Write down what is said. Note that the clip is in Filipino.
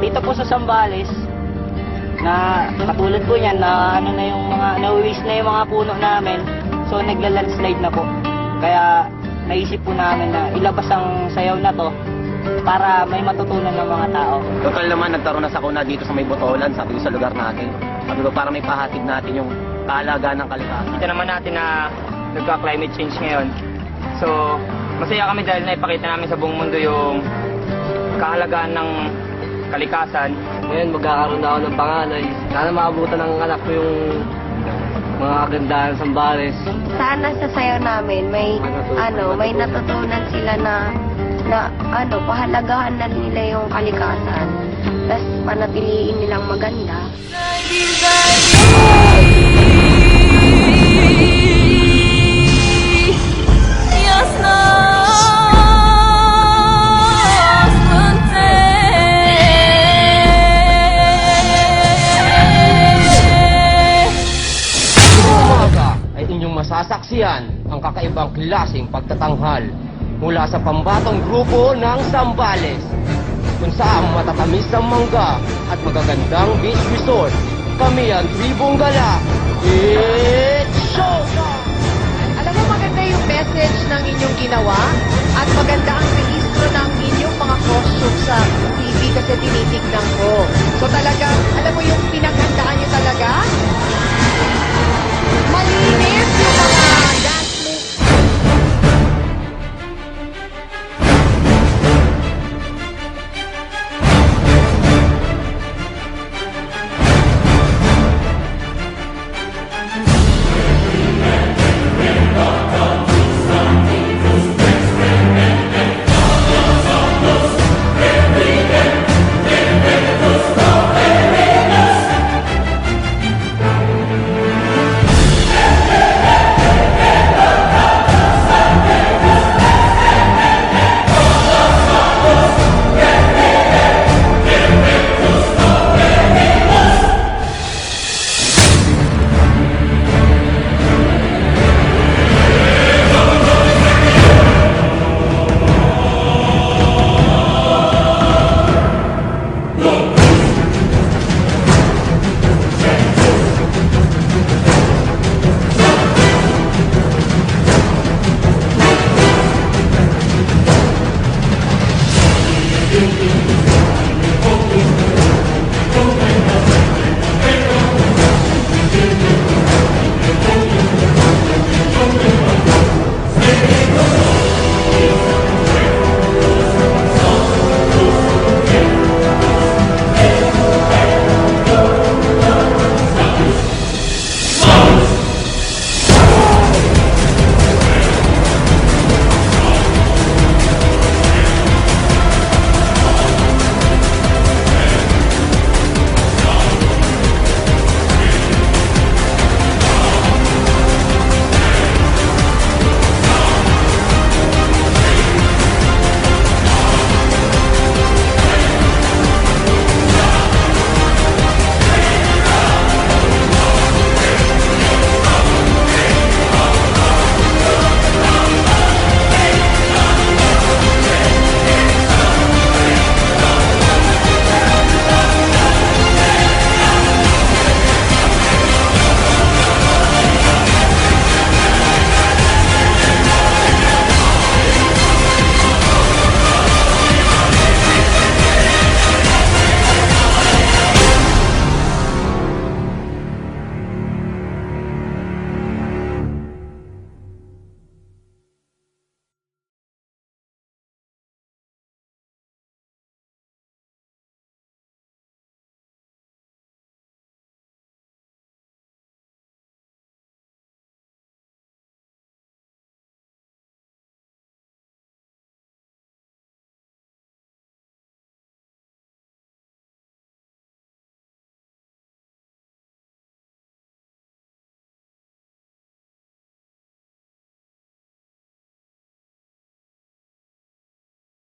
dito po sa Zambales, na katulad po niyan, na ano na yung mga, na-waste na yung mga puno namin. So nagla-landslide na po. Kaya naisip po namin na ilabas ang sayaw na to para may matutunan ng mga tao. Total naman, nagkaroon na sakuna dito sa may Botolan, sabi ko sa lugar natin. Sabi ko, para may pahatid natin yung kaalagaan ng kalikasan. Kita naman natin na nagka-climate change ngayon. So, masaya kami dahil naipakita namin sa buong mundo yung kahalagaan ng kalikasan. Ngayon magkakaroon na ako ng panganay. Sana maabutan ng anak ko yung mga kagandahan ng Zambales. Sana sa sayaw namin may natutunan sila na pahalagahan na nila yung kalikasan. Tapos panatiliin nilang maganda. Ay inyong masasaksiyan ang kakaibang klaseng pagtatanghal mula sa pambatong grupo ng Zambales, kung saan matatamis ang mangga at magagandang beach resort. Kami ang Tribong Gala. It's showtime! Alam mo, maganda yung message ng inyong ginawa at maganda ang